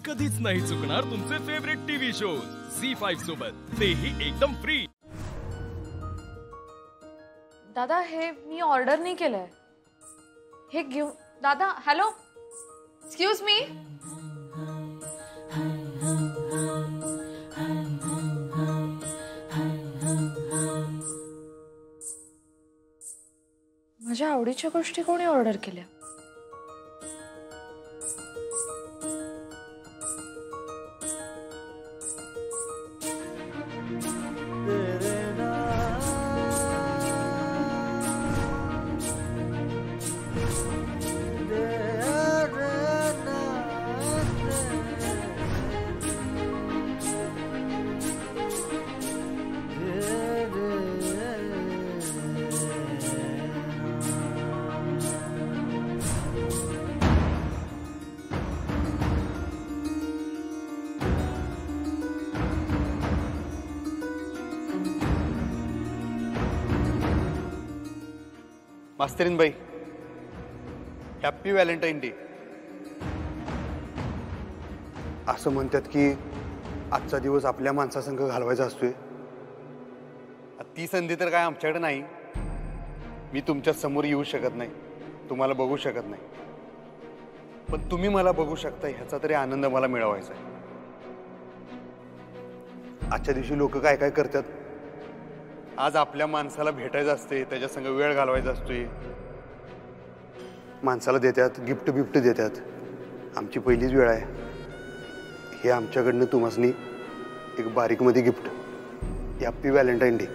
कधीच नाही चुकणार तुमचे फेवरेट टीव्ही शोज झी5 सोबत, तेही एकदम फ्री। दादा हे मी ऑर्डर नाही केलंय, हे घेऊ। दादा हॅलो, एक्सक्यूज मी। माझ्या आवडीच्या गोष्टी कोणी ऑर्डर केल्या? मास्तरीन बाई, हॅपी व्हॅलेंटाईन डे। असं म्हणतात की आजचा दिवस आपल्या माणसासंग घालवायचा असतोय। ती संधी तर काय आमच्याकडे नाही। मी तुमच्या समोर येऊ शकत नाही, तुम्हाला बघू शकत नाही, पण तुम्ही मला बघू शकता ह्याचा तरी आनंद मला मिळवायचा आहे। आजच्या दिवशी लोक काय काय करतात, आज आपल्या माणसाला भेटायचं असते, त्याच्या संग वेळ घालवायचा असतोय, माणसाला देतात गिफ्ट बिफ्ट देतात। आमची पहिलीच वेळ आहे, हे आमच्याकडनं तुम्हासनी एक बारीकमध्ये गिफ्ट। Happy Valentine day.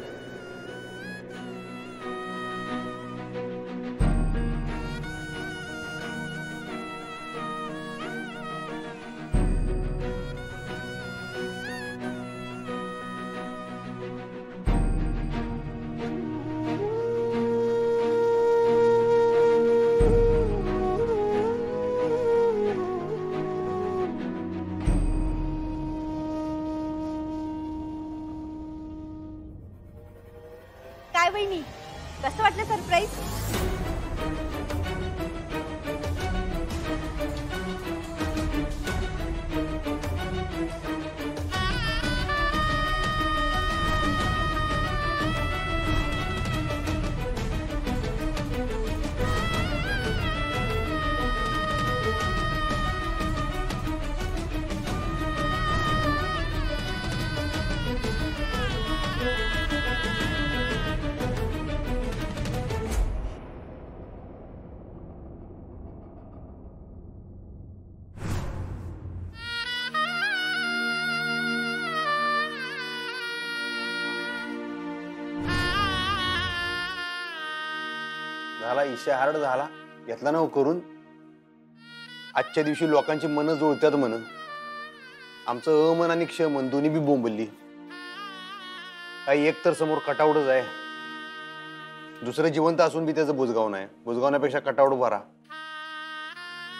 काय वहिनी, कसं वाटलं सरप्राईज? झाला इशा हार्ड झाला, घेतला ना करून। आजच्या दिवशी लोकांची मन जुळतात म्हण, आमचं अमन आणि क्षमन दोन्ही बी बोंबलली। काही एक तर समोर कटावडच आहे, दुसरं जिवंत असून बी त्याचं बुजगाव नाही। बुजगावण्यापेक्षा कटावड भरा।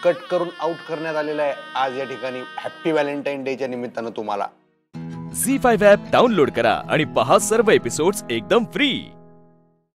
कट करून आउट करण्यात आलेला आहे आज या ठिकाणी हॅपी व्हॅलेंटाईन डेच्या निमित्तानं तुम्हाला। झी5 ॲप डाउनलोड करा आणि पहा सर्व एपिसोड्स एकदम फ्री।